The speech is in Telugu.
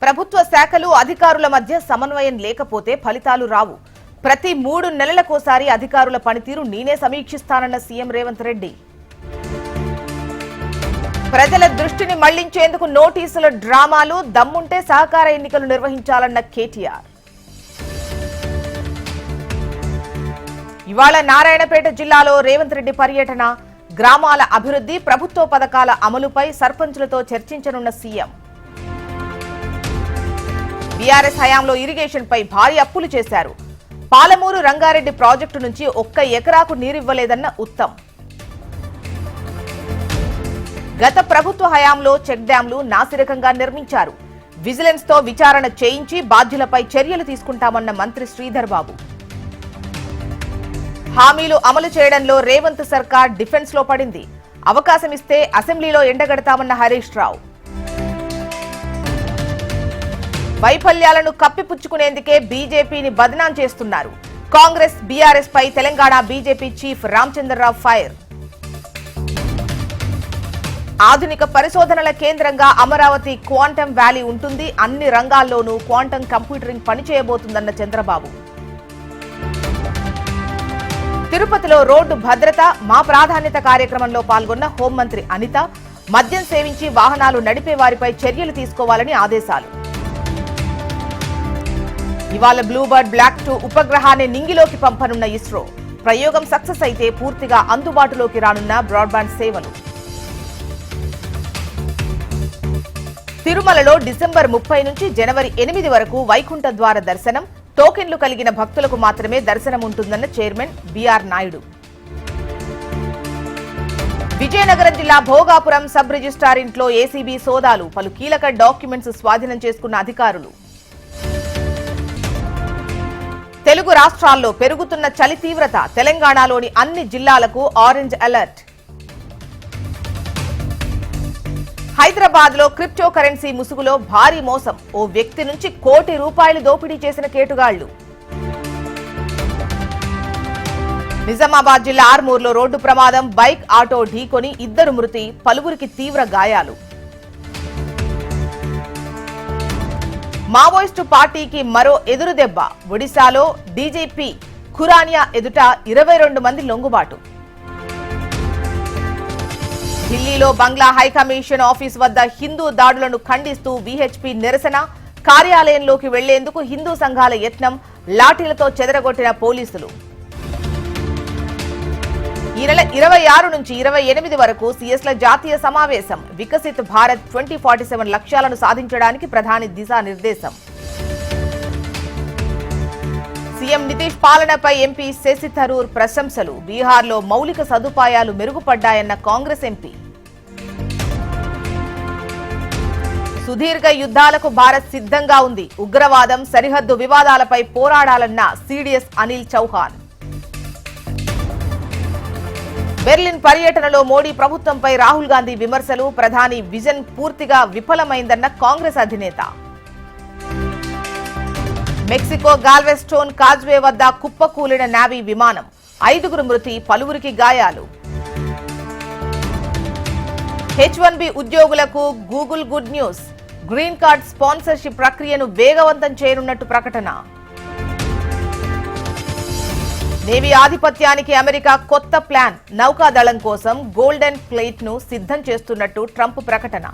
ప్రభుత్వ శాఖలు అధికారుల మధ్య సమన్వయం లేకపోతే ఫలితాలు రావు. ప్రతి 3 నెలలకోసారి అధికారుల పనితీరు నేనే సమీక్షిస్తానన్న సీఎం రేవంత్ రెడ్డి. ప్రజల దృష్టిని మళ్లించేందుకు నోటీసుల డ్రామాలు, దమ్ముంటే సహకార ఎన్నికలు నిర్వహించాలన్న కేటీఆర్. ఇవాళ నారాయణపేట జిల్లాలో రేవంత్ రెడ్డి పర్యటన. గ్రామాల అభివృద్ధి, ప్రభుత్వ పథకాల అమలుపై సర్పంచులతో చర్చించనున్న సీఎం. బీఆర్ఎస్ హయాంలో ఇరిగేషన్ పై భారీ అప్పులు చేశారు. పాలమూరు రంగారెడ్డి ప్రాజెక్టు నుంచి 1 ఎకరాకు నీరివ్వలేదన్న ఉత్తమ్. గత ప్రభుత్వ హయాంలో చెక్ డ్యాంలు నాసిరకంగా నిర్మించారు. విజిలెన్స్ తో విచారణ చేయించి బాధ్యులపై చర్యలు తీసుకుంటామన్న మంత్రి శ్రీధర్ బాబు. హామీలు అమలు చేయడంలో రేవంత్ సర్కార్ డిఫెన్స్ లో పడింది. అవకాశం ఇస్తే అసెంబ్లీలో ఎండగడతామన్న హరీష్ రావు. వైఫల్యాలను కప్పిపుచ్చుకునేందుకే బీజేపీని బదనాం చేస్తున్నారు. కాంగ్రెస్, బీఆర్ఎస్ పై Telangana BJP chief Ramachandra Rao fire. ఆధునిక పరిశోధనల కేంద్రంగా అమరావతి క్వాంటమ్ వ్యాలీ ఉంటుంది. అన్ని రంగాల్లోనూ క్వాంటమ్ కంప్యూటరింగ్ పనిచేయబోతుందన్న చంద్రబాబు. తిరుపతిలో రోడ్డు భద్రత మా ప్రాధాన్యత కార్యక్రమంలో పాల్గొన్న హోంమంత్రి అనిత. మద్యం సేవించి వాహనాలు నడిపే వారిపై చర్యలు తీసుకోవాలని ఆదేశాలు. ఇవాళ బ్లూబర్డ్ బ్లాక్ 2 ఉపగ్రహాన్ని నింగిలోకి పంపనున్న ఇస్రో. ప్రయోగం సక్సెస్ అయితే పూర్తిగా అందుబాటులోకి రానున్న బ్రాడ్బ్యాండ్ సేవలు. తిరుమలలో డిసెంబర్ 30 నుంచి జనవరి 8 వరకు వైకుంఠ ద్వార దర్శనం. టోకెన్లు కలిగిన భక్తులకు మాత్రమే దర్శనం ఉంటుందన్న చైర్మన్ బీఆర్ నాయుడు. విజయనగరం జిల్లా భోగాపురం సబ్ రిజిస్ట్రార్ ఇంట్లో ఏసీబీ సోదాలు. పలు కీలక డాక్యుమెంట్స్ స్వాధీనం చేసుకున్న అధికారులు. తెలుగు రాష్ట్రాల్లో పెరుగుతున్న చలి తీవ్రత. తెలంగాణలోని అన్ని జిల్లాలకు ఆరెంజ్ అలర్ట్. హైదరాబాద్ లో క్రిప్టో కరెన్సీ ముసుగులో భారీ మోసం. ఓ వ్యక్తి నుంచి ₹1 కోటి దోపిడీ చేసిన కేటుగాళ్లు. నిజామాబాద్ జిల్లా ఆర్మూర్లో రోడ్డు ప్రమాదం. బైక్, ఆటో ఢీకొని 2 మృతి, పలువురికి తీవ్ర గాయాలు. మావోయిస్టు పార్టీకి మరో ఎదురుదెబ్బ. ఒడిశాలో డీజీపీ ఖురానియా ఎదుట 22 మంది లొంగుబాటు. ఢిల్లీలో బంగ్లా హైకమిషన్ ఆఫీస్ వద్ద హిందూ దాడులను ఖండిస్తూ వీహెచ్పీ నిరసన. కార్యాలయంలోకి వెళ్లేందుకు హిందూ సంఘాల యత్నం. లాఠీలతో చెదరగొట్టిన పోలీసులు. ఈ నెల 26 నుంచి 28 వరకు సీఎస్ల జాతీయ సమావేశం. వికసిత్ భారత్ 2047 లక్ష్యాలను సాధించడానికి ప్రధాని దిశానిర్దేశం. సీఎం నితీష్ పాలనపై ఎంపీ శశి థరూర్ ప్రశంసలు. బీహార్లో మౌలిక సదుపాయాలు మెరుగుపడ్డాయన్న కాంగ్రెస్ ఎంపీ. సుదీర్ఘ యుద్ధాలకు భారత్ సిద్ధంగా ఉంది. ఉగ్రవాదం, సరిహద్దు వివాదాలపై పోరాడాలన్న సీడీఎస్ అనిల్ చౌహాన్. బెర్లిన్ పర్యటనలో మోడీ ప్రభుత్వంపై రాహుల్ గాంధీ విమర్శలు. ప్రధాని విజన్ పూర్తిగా విఫలమైందన్న కాంగ్రెస్ అధినేత. మెక్సికో గాల్వెస్టోన్ కాజ్వే వద్ద కుప్పకూలిన నేవీ విమానం. 5 మృతి, పలువురికి గాయాలు. H1B ఉద్యోగులకు Google good news. Green card sponsorship ప్రక్రియను వేగవంతం చేయనున్నట్టు ప్రకటన. నేవీ ఆధిపత్యానికి అమెరికా కొత్త ప్లాన్. నౌకాదళం కోసం గోల్డెన్ ప్లేట్ ను సిద్ధం చేస్తున్నట్టు ట్రంప్ ప్రకటన.